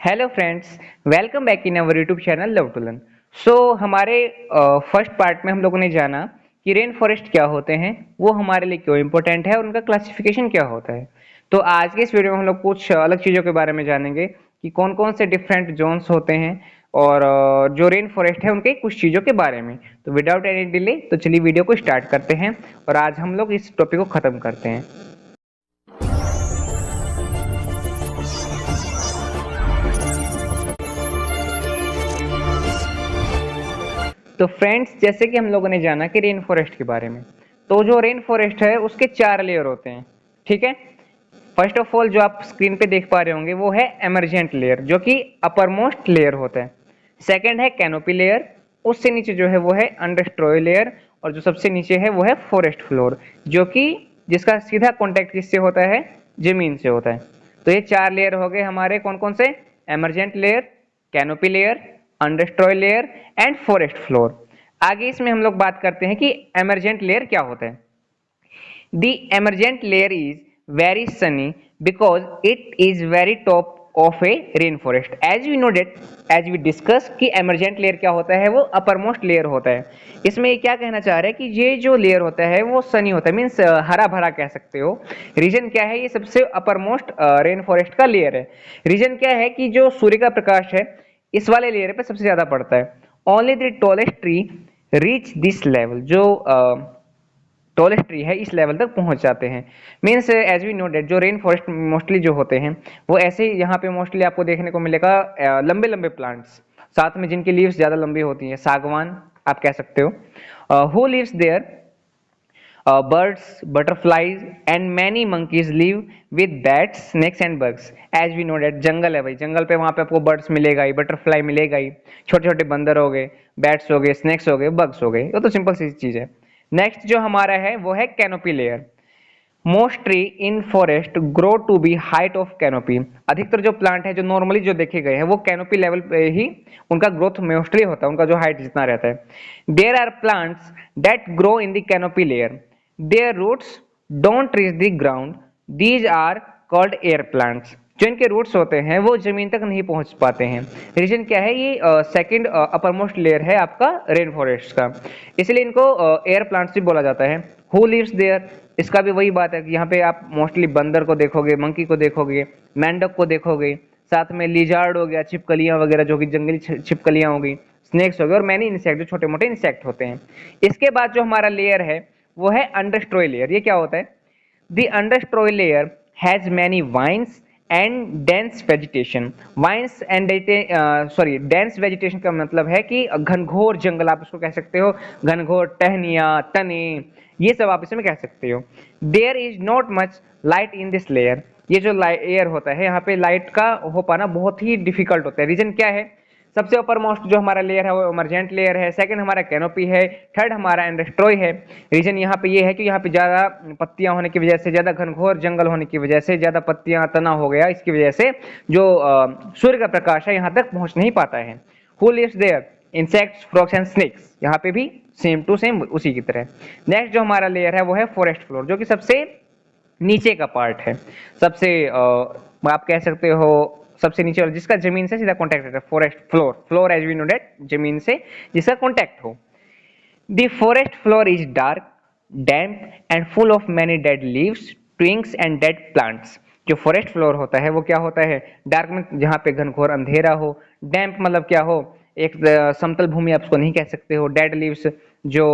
Hello friends, welcome back in our YouTube channel love to learn. हमारे first part में हम लोगों ने जाना कि रेन फॉरेस्ट क्या होते हैं, वो हमारे लिए क्यों इम्पोर्टेंट है और उनका क्लासिफिकेशन क्या होता है। तो आज के इस वीडियो में हम लोग कुछ अलग चीज़ों के बारे में जानेंगे कि कौन कौन से डिफरेंट जोन्स होते हैं और जो रेन फॉरेस्ट है उनके कुछ चीज़ों के बारे में। तो विदाउट एनी डिले तो चलिए वीडियो को स्टार्ट करते हैं और आज हम लोग इस टॉपिक को ख़त्म करते हैं। तो फ्रेंड्स, जैसे कि हम लोगों ने जाना कि रेन फॉरेस्ट के बारे में, तो जो रेन फॉरेस्ट है उसके 4 लेयर होते हैं। ठीक है। फर्स्ट ऑफ ऑल जो आप स्क्रीन पे देख पा रहे होंगे वो है एमरजेंट लेयर, जो कि अपर मोस्ट लेयर होता है। सेकंड है कैनोपी लेयर, उससे नीचे जो है वो है अंडरस्टोरी लेयर, और जो सबसे नीचे है वो है फॉरेस्ट फ्लोर, जो कि जिसका सीधा कॉन्टेक्ट किससे होता है, जमीन से होता है। तो ये 4 लेयर हो गए हमारे, कौन कौन से, emergent layer, canopy layer, understory layer and forest floor. आगे इसमें हम लोग बात करते हैं कि एमरजेंट लेयर क्या होता है। The emergent layer is very sunny because it is very top of a rainforest. As we know that, as we discuss कि emergent layer क्या होता है, वो uppermost layer होता है। इसमें ये क्या कहना चाह रहा है कि ये जो लेयर होता है वो सनी होता है, मीन्स हरा भरा कह सकते हो। रीजन क्या है, ये सबसे अपरमोस्ट रेन फॉरेस्ट का लेयर है। रीजन क्या है कि जो सूर्य का प्रकाश है इस वाले लेयर पे सबसे ज्यादा पड़ता है। Only the tallest tree reach this level, जो टॉलेस्ट ट्री है इस लेवल तक पहुंच जाते हैं। Means as we know that, जो रेन फॉरेस्ट मोस्टली जो होते हैं वो ऐसे ही यहाँ पे मोस्टली आपको देखने को मिलेगा लंबे लंबे प्लांट्स, साथ में जिनकी लीव्स ज्यादा लंबी होती हैं, सागवान आप कह सकते हो। Who lives there, birds, butterflies and many monkeys live with bats, snakes and bugs. As we know that जंगल है भाई, जंगल पे वहाँ पे आपको बर्ड्स मिलेगा ही, बटरफ्लाई मिलेगा ही, छोटे छोटे बंदर हो गए, बैट्स हो गए, स्नेक्स हो गए, बग्स हो गए। ये तो सिंपल सी चीज है। नेक्स्ट जो हमारा है वो है canopy layer. Most tree in forest grow to be height of canopy. अधिकतर जो प्लांट है जो नॉर्मली जो देखे गए हैं वो कैनोपी लेवल पे ही उनका ग्रोथ मोस्टली होता है, उनका जो हाइट जितना रहता है। There are plants that grow in the canopy layer, their roots don't reach the ground, these are called air plants. जो इनके रूट्स होते हैं वो जमीन तक नहीं पहुंच पाते हैं। रीजन क्या है, ये सेकंड अपर मोस्ट लेयर है आपका रेन फॉरेस्ट का, इसलिए इनको एयर प्लांट्स भी बोला जाता है। हु लिव्स देयर, इसका भी वही बात है कि यहाँ पे आप मोस्टली बंदर को देखोगे, मंकी को देखोगे, मेंढक को देखोगे, साथ में लिजार्ड हो गया, छिपकलियां वगैरह जो कि जंगली छिपकलियां हो गई, स्नेक्स हो गए और मैनी इंसेक्ट जो छोटे मोटे इंसेक्ट होते हैं। इसके बाद जो हमारा लेयर है वो है अंडरस्टोरी लेयर। ये क्या होता है, the understory layer has many vines and dense vegetation. Vines and sorry, dense vegetation का मतलब है कि घनघोर जंगल आप उसको कह सकते हो, घनघोर टहनिया, तने, ये सब आप इसमें कह सकते हो। There is not much light in this layer. ये जो एयर होता है यहाँ पे लाइट का हो पाना बहुत ही डिफिकल्ट होता है। रीजन क्या है, सबसे ऊपर मोस्ट जो हमारा लेयर है वो इमरजेंट लेयर है, सेकंड हमारा कैनोपी है, थर्ड हमारा एंडस्ट्रॉय है। रीजन यहाँ पे ये है कि यहाँ पे ज्यादा पत्तियां होने की वजह से, ज्यादा घनघोर जंगल होने की वजह से, ज्यादा पत्तियां तना हो गया, इसकी वजह से जो सूर्य का प्रकाश है यहाँ तक पहुंच नहीं पाता है। Who lives there, insects, frogs and snakes. यहाँ पे भी सेम टू सेम उसी की तरह। नेक्स्ट जो हमारा लेयर है वो है फॉरेस्ट फ्लोर, जो कि सबसे नीचे का पार्ट है, सबसे आप कह सकते हो सबसे नीचे वाला, जिसका जमीन से सीधा कॉन्टेक्ट रहता है। Forest floor, floor as we know that, जमीन से जिसका कॉन्टेक्ट हो। The forest floor is dark, damp and full of many dead leaves, twigs and dead plants. जो फॉरेस्ट फ्लोर होता है वो क्या होता है, डार्क में जहाँ पे घनघोर अंधेरा हो, डैम्प मतलब क्या हो, एक समतल भूमि आप उसको नहीं कह सकते हो, डेड लीव्स जो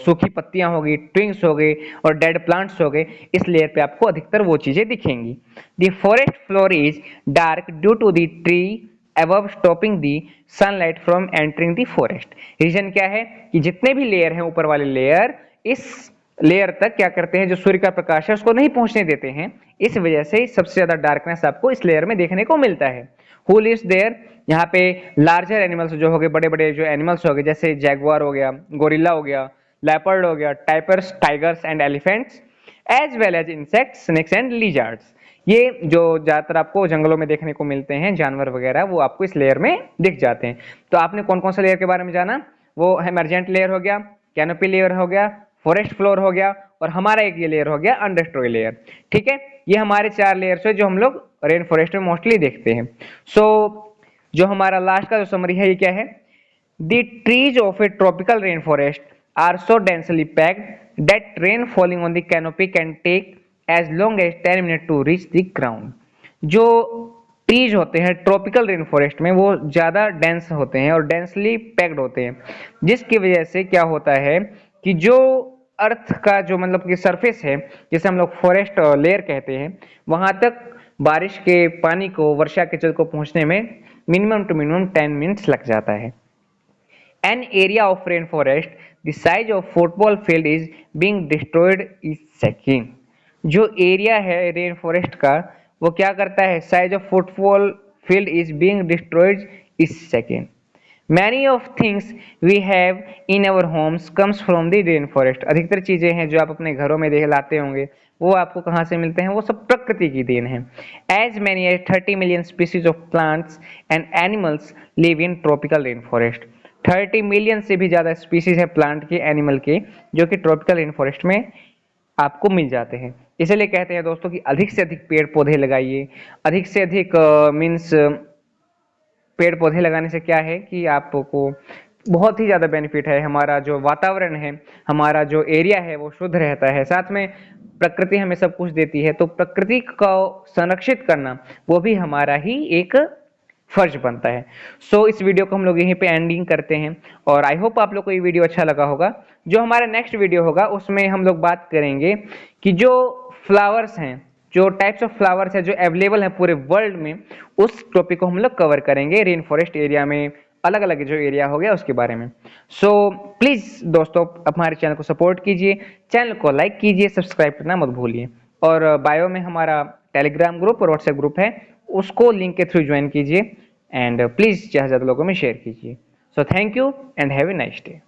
सूखी पत्तियां हो गई, ट्विंग्स हो गई और डेड प्लांट्स हो गए, इस लेयर पे आपको अधिकतर वो चीजें दिखेंगी। The forest floor is dark due to the tree above stopping the sunlight from entering the forest। Reason क्या है कि जितने भी लेयर हैं ऊपर वाले लेयर, इस लेयर तक क्या करते हैं, जो सूर्य का प्रकाश है उसको नहीं पहुंचने देते हैं। इस वजह से सबसे ज्यादा डार्कनेस आपको इस लेयर में देखने को मिलता है। हु लिव्स देयर, यहाँ पे लार्जर एनिमल्स जो हो गए, बड़े बड़े जो एनिमल्स हो गए, जैसे जैगुआर हो गया, गोरिल्ला हो गया, लेपर्ड हो गया, typers, tigers and elephants, as well as insects, snakes and lizards. ये जो ज्यादातर आपको जंगलों में देखने को मिलते हैं जानवर वगैरह, वो आपको इस लेयर में दिख जाते हैं। तो आपने कौन कौन सा लेयर के बारे में जाना, वो इमरजेंट लेयर हो गया, कैनोपी लेयर हो गया, फॉरेस्ट फ्लोर हो गया, और हमारा एक ये लेयर हो गया अंडरस्टोरी लेयर। ठीक है, ये हमारे 4 लेयर्स है जो हम लोग रेन फॉरेस्ट में मोस्टली देखते हैं। सो जो हमारा लास्ट का जो समरी है ये क्या है, the trees of a tropical rain forest are so densely packed that rain falling on the canopy can take as long as 10 minute to reach the ground. जो ट्रीज होते हैं ट्रॉपिकल रेन फॉरेस्ट में वो ज़्यादा dense होते हैं और densely packed होते हैं, जिसकी वजह से क्या होता है कि जो अर्थ का जो मतलब कि सरफेस है, जिसे हम लोग फॉरेस्ट लेयर कहते हैं, वहां तक बारिश के पानी को, वर्षा के जल को पहुंचने में मिनिमम टू मिनिमम 10 मिनट्स लग जाता है। An area of rainforest the size of football field is being destroyed each second। जो एरिया है रेन फॉरेस्ट का वो क्या करता है, size of football field is being destroyed each second. Many of things we have in our homes comes from the rain forest. अधिकतर चीजें हैं जो आप अपने घरों में देख लाते होंगे वो आपको कहाँ से मिलते हैं, वो सब प्रकृति की देन है। As many as 30 million species of plants and animals live in tropical rain forest. 30 million से भी ज्यादा स्पीसीज है प्लांट के, एनिमल के, जो कि ट्रॉपिकल रेन फॉरेस्ट में आपको मिल जाते हैं। इसलिए कहते हैं दोस्तों कि अधिक से अधिक पेड़ पौधे लगाइए। अधिक से अधिक मीन्स पेड़ पौधे लगाने से क्या है कि आपको बहुत ही ज़्यादा बेनिफिट है। हमारा जो वातावरण है, हमारा जो एरिया है वो शुद्ध रहता है। साथ में प्रकृति हमें सब कुछ देती है, तो प्रकृति को संरक्षित करना वो भी हमारा ही एक फर्ज बनता है। सो इस वीडियो को हम लोग यहीं पे एंडिंग करते हैं और आई होप आप लोग को ये वीडियो अच्छा लगा होगा। जो हमारा नेक्स्ट वीडियो होगा उसमें हम लोग बात करेंगे कि जो फ्लावर्स हैं, जो टाइप्स ऑफ फ्लावर्स है जो अवेलेबल है पूरे वर्ल्ड में, उस टॉपिक को हम लोग कवर करेंगे रेन फॉरेस्ट एरिया में, अलग अलग जो एरिया हो गया उसके बारे में। सो प्लीज दोस्तों हमारे चैनल को सपोर्ट कीजिए, चैनल को लाइक कीजिए, सब्सक्राइब करना मत भूलिए और बायो में हमारा टेलीग्राम ग्रुप और व्हाट्सएप ग्रुप है, उसको लिंक के थ्रू ज्वाइन कीजिए एंड प्लीज ज़्यादा से ज़्यादा लोगों में शेयर कीजिए। So thank you and have a nice day.